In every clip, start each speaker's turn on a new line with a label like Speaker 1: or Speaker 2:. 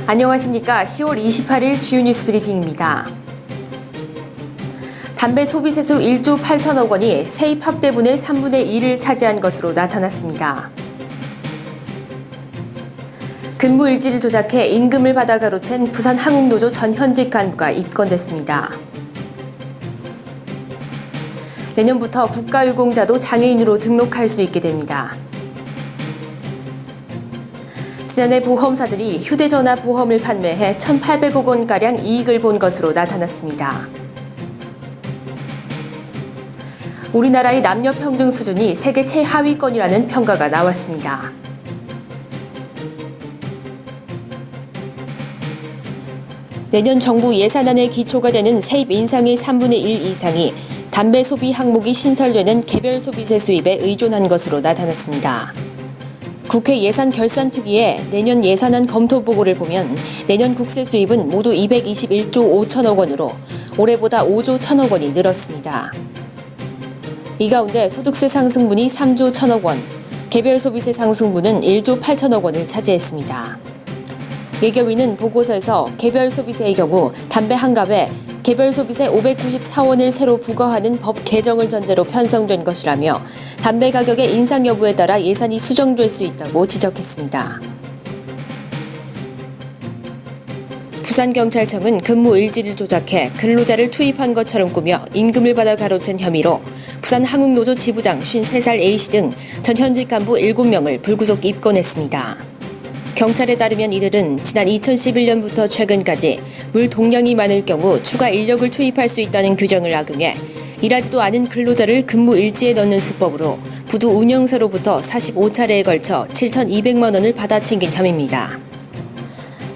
Speaker 1: 안녕하십니까. 10월 28일 주요 뉴스 브리핑입니다. 담배 소비세수 1조 8천억 원이 세입 확대분의 3분의 1을 차지한 것으로 나타났습니다. 근무일지를 조작해 임금을 받아 가로챈 부산항공노조 전 현직 간부가 입건됐습니다. 내년부터 국가유공자도 장애인으로 등록할 수 있게 됩니다. 지난해 보험사들이 휴대전화 보험을 판매해 1,800억 원가량 이익을 본 것으로 나타났습니다. 우리나라의 남녀평등 수준이 세계 최하위권이라는 평가가 나왔습니다. 내년 정부 예산안의 기초가 되는 세입 인상의 3분의 1 이상이 담배 소비 항목이 신설되는 개별 소비세 수입에 의존한 것으로 나타났습니다. 국회 예산결산특위의 내년 예산안 검토 보고를 보면 내년 국세 수입은 모두 221조 5천억 원으로 올해보다 5조 1천억 원이 늘었습니다. 이 가운데 소득세 상승분이 3조 1천억 원, 개별 소비세 상승분은 1조 8천억 원을 차지했습니다. 예결위는 보고서에서 개별 소비세의 경우 담배 한 갑에 개별 소비세 594원을 새로 부과하는 법 개정을 전제로 편성된 것이라며 담배 가격의 인상 여부에 따라 예산이 수정될 수 있다고 지적했습니다. 부산경찰청은 근무일지를 조작해 근로자를 투입한 것처럼 꾸며 임금을 받아 가로챈 혐의로 부산항공노조 지부장 53살 A씨 등 전 현직 간부 7명을 불구속 입건했습니다. 경찰에 따르면 이들은 지난 2011년부터 최근까지 물 동량이 많을 경우 추가 인력을 투입할 수 있다는 규정을 악용해 일하지도 않은 근로자를 근무 일지에 넣는 수법으로 부두 운영사로부터 45차례에 걸쳐 7,200만 원을 받아 챙긴 혐의입니다.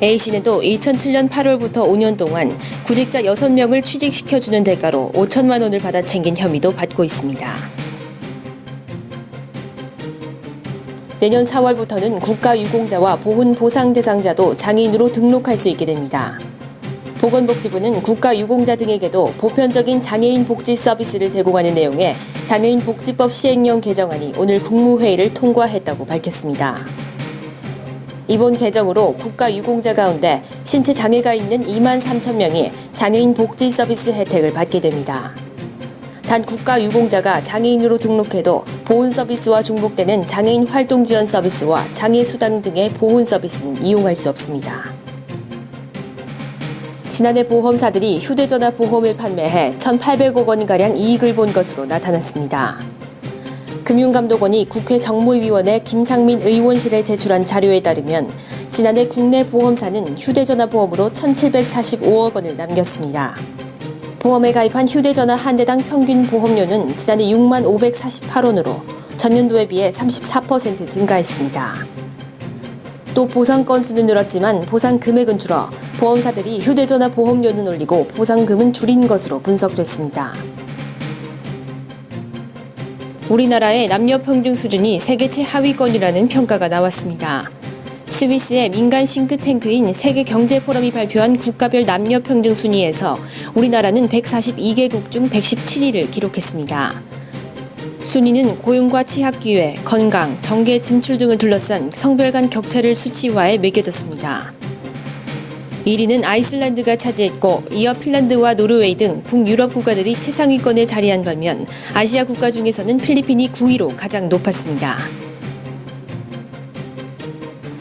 Speaker 1: A씨는 또 2007년 8월부터 5년 동안 구직자 6명을 취직시켜주는 대가로 5천만 원을 받아 챙긴 혐의도 받고 있습니다. 내년 4월부터는 국가유공자와 보훈보상 대상자도 장애인으로 등록할 수 있게 됩니다. 보건복지부는 국가유공자 등에게도 보편적인 장애인 복지 서비스를 제공하는 내용의 장애인복지법 시행령 개정안이 오늘 국무회의를 통과했다고 밝혔습니다. 이번 개정으로 국가유공자 가운데 신체 장애가 있는 2만 3천 명이 장애인 복지 서비스 혜택을 받게 됩니다. 단 국가유공자가 장애인으로 등록해도 보훈 서비스와 중복되는 장애인 활동 지원 서비스와 장애수당 등의 보훈 서비스는 이용할 수 없습니다. 지난해 보험사들이 휴대전화 보험을 판매해 1,800억 원가량 이익을 본 것으로 나타났습니다. 금융감독원이 국회 정무위원회 김상민 의원실에 제출한 자료에 따르면 지난해 국내 보험사는 휴대전화 보험으로 1,745억 원을 남겼습니다. 보험에 가입한 휴대전화 한 대당 평균 보험료는 지난해 6만 548원으로 전년도에 비해 34% 증가했습니다. 또 보상 건수는 늘었지만 보상 금액은 줄어 보험사들이 휴대전화 보험료는 올리고 보상금은 줄인 것으로 분석됐습니다. 우리나라의 남녀평등 수준이 세계 최하위권이라는 평가가 나왔습니다. 스위스의 민간 싱크탱크인 세계경제포럼이 발표한 국가별 남녀평등 순위에서 우리나라는 142개국 중 117위를 기록했습니다. 순위는 고용과 취학 기회, 건강, 정계 진출 등을 둘러싼 성별 간 격차를 수치화해 매겨졌습니다. 1위는 아이슬란드가 차지했고 이어 핀란드와 노르웨이 등 북유럽 국가들이 최상위권에 자리한 반면 아시아 국가 중에서는 필리핀이 9위로 가장 높았습니다.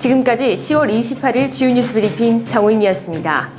Speaker 1: 지금까지 10월 28일 주요 뉴스 브리핑 정호인이었습니다.